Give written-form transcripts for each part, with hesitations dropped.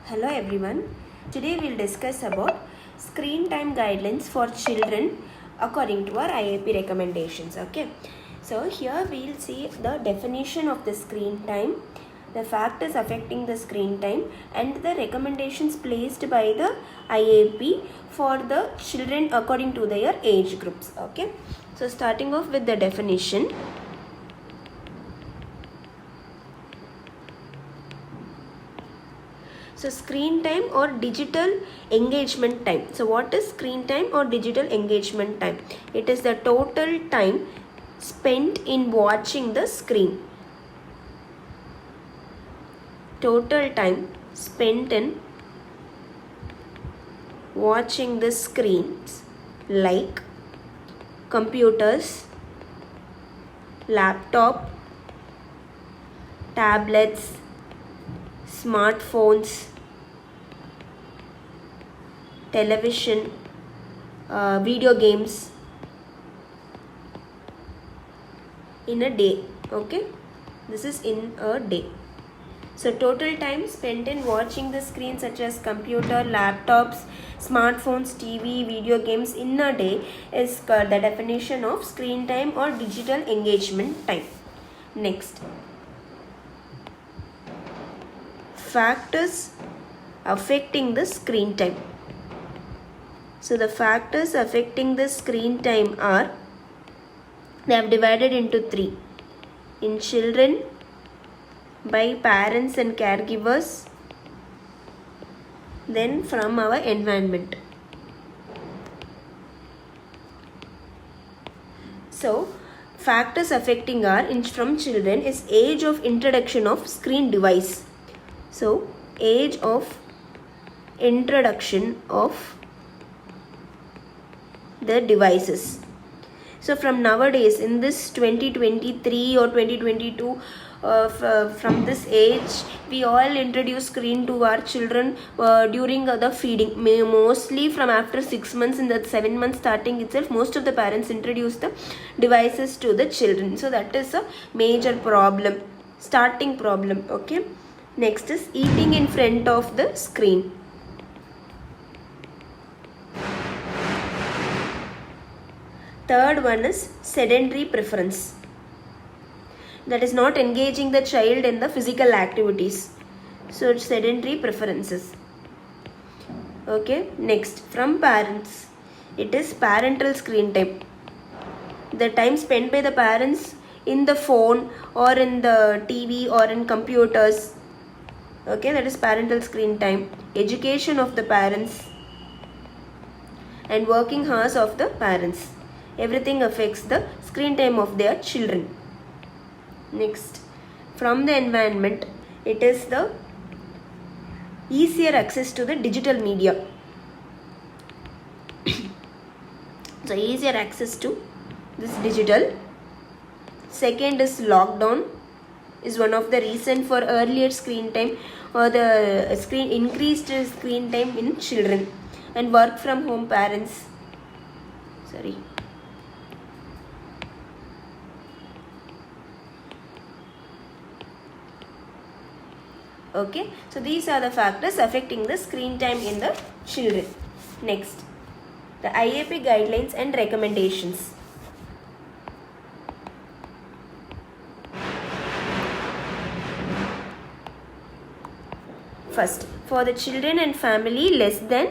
Hello everyone. Today we'll discuss about screen time guidelines for children according to our IAP recommendations. Okay. So here we'll see the definition of the screen time, the factors affecting the screen time and the recommendations placed by the IAP for the children according to their age groups. Okay. So starting off with the definition. So screen time or digital engagement time. So what is screen time or digital engagement time? It is the total time spent in watching the screen. Total time spent in watching the screens like computers, laptop, tablets, smartphones, television, video games in a day. Okay, this is in a day. So total time spent in watching the screen such as computer, laptops, smartphones, TV, video games in a day is the definition of screen time or digital engagement time. Next, factors affecting the screen time. So the factors affecting the screen time are, they have divided into three. In children, by parents and caregivers, then from our environment. So factors affecting are from children is age of introduction of screen device. So age of introduction of the devices. So from nowadays in this 2023 or 2022, from this age we all introduce screen to our children during the feeding. Mostly from after 6 months, in the 7 months starting itself, most of the parents introduce the devices to the children. So that is a major problem, starting problem. Okay. Next is eating in front of the screen. Third one is sedentary preference, that is not engaging the child in the physical activities. So it's sedentary preferences. Okay. Next, from parents, it is parental screen time, the time spent by the parents in the phone or in the TV or in computers. Okay, that is parental screen time. Education of the parents and working hours of the parents, everything affects the screen time of their children. Next, from the environment, it is the easier access to the digital media. So easier access to this digital. Second is lockdown is one of the reason for earlier screen time or the increased screen time in children. And work from home parents. Okay, so these are the factors affecting the screen time in the children. Next, the IAP guidelines and recommendations. First, for the children and family less than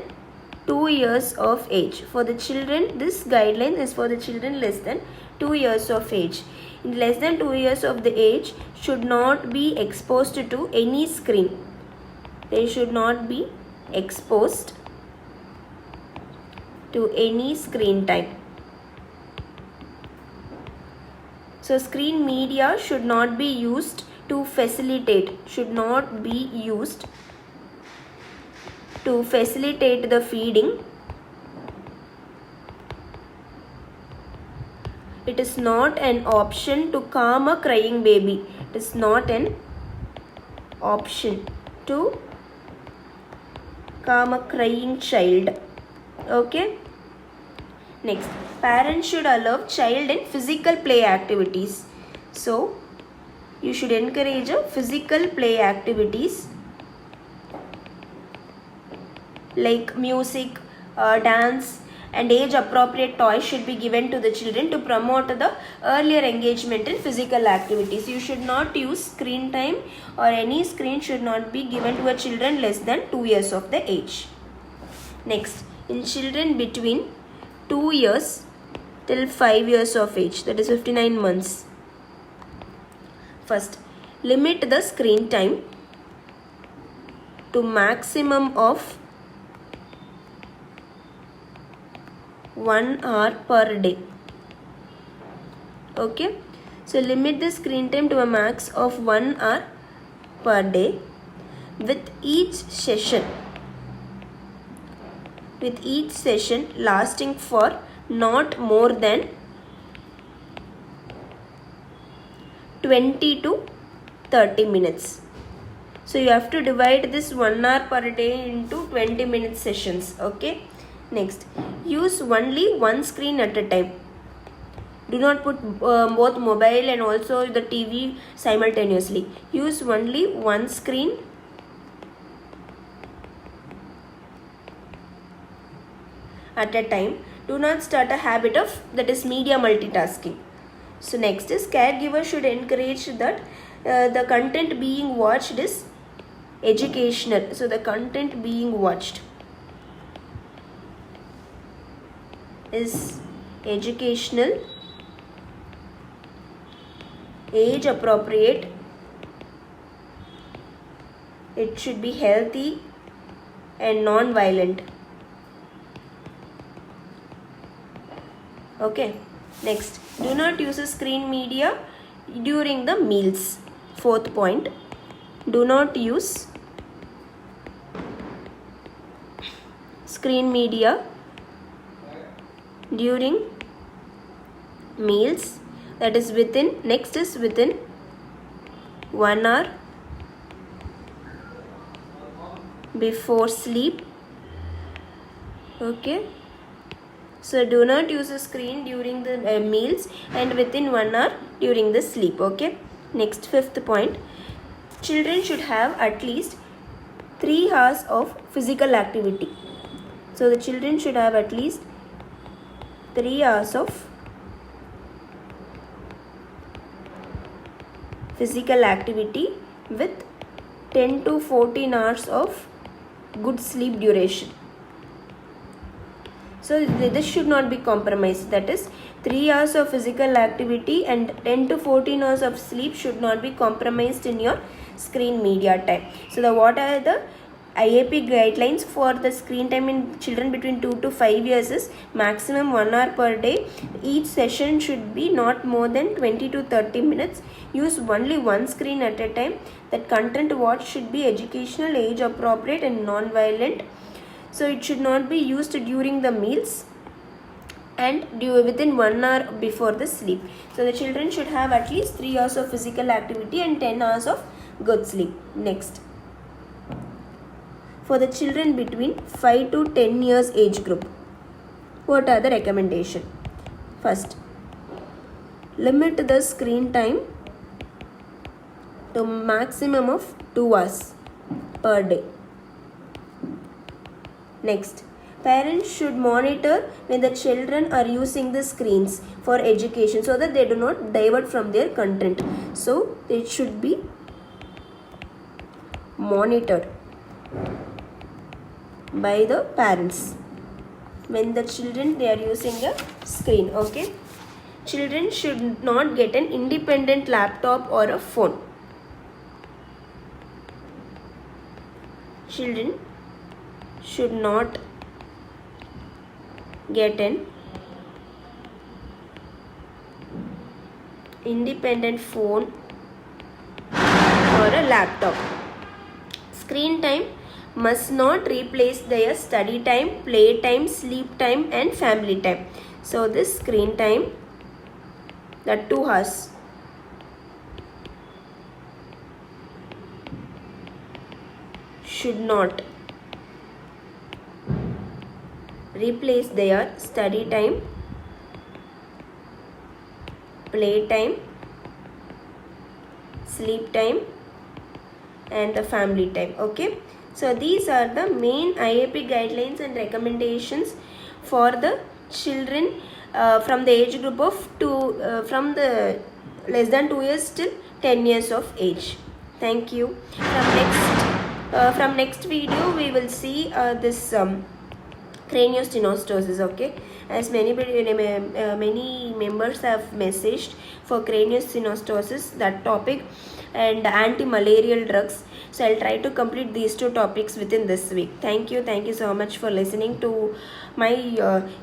2 years of age. For the children, this guideline is for the children less than 2 years of age. In less than 2 years of the age should not be exposed to any screen. They should not be exposed to any screen time. So screen media should not be used to facilitate, the feeding. It is not an option to calm a crying baby. It is not an option to calm a crying child. Okay. Next, parents should allow child in physical play activities. So you should encourage physical play activities like music, dance, and age appropriate toys should be given to the children to promote the earlier engagement in physical activities. You should not use screen time, or any screen should not be given to a children less than 2 years of the age. Next, in children between 2 years till 5 years of age, that is 59 months. First, limit the screen time to maximum of 1 hour per day. Okay, so limit the screen time to a max of 1 hour per day, with each session lasting for not more than 20 to 30 minutes. So you have to divide this 1 hour per day into 20-minute sessions. Okay. Next, use only one screen at a time. Do not put both mobile and also the TV simultaneously. Use only one screen at a time. Do not start a habit of, that is, media multitasking. So next is, caregiver should encourage that the content being watched is educational. So the content being watched is educational, age appropriate, it should be healthy and non-violent. Okay. Next, do not use a screen media during the meals. Fourth point, do not use screen media during meals, that is within 1 hour before sleep. Okay, so do not use a screen during the meals and within 1 hour during the sleep. Okay. Next, fifth point, children should have at least 3 hours of physical activity. So the children should have at least 3 hours of physical activity with 10 to 14 hours of good sleep duration. So this should not be compromised, that is 3 hours of physical activity and 10 to 14 hours of sleep should not be compromised in your screen media time. So what are the IAP guidelines for the screen time in children between 2 to 5 years is maximum 1 hour per day. Each session should be not more than 20 to 30 minutes. Use only one screen at a time. That content watched should be educational, age appropriate and non-violent. So it should not be used during the meals and within 1 hour before the sleep. So the children should have at least 3 hours of physical activity and 10 hours of good sleep. Next, for the children between 5 to 10 years age group, what are the recommendations? First, limit the screen time to maximum of 2 hours per day. Next, parents should monitor when the children are using the screens for education so that they do not divert from their content. So it should be monitored by the parents when the children they are using a screen. Okay, children should not get an independent laptop or a phone. Children should not get an independent phone or a laptop. Screen time must not replace their study time, play time, sleep time and family time. So this screen time, that 2 hours, should not replace their study time, play time, sleep time and the family time. Okay, So these are the main IAP guidelines and recommendations for the children from the age group of from the less than 2 years till 10 years of age. Thank you. From next video we will see this craniostenostosis. Okay, as many members have messaged for craniostenostosis, that topic, and anti-malarial drugs. So I'll try to complete these two topics within this week. Thank you so much for listening to my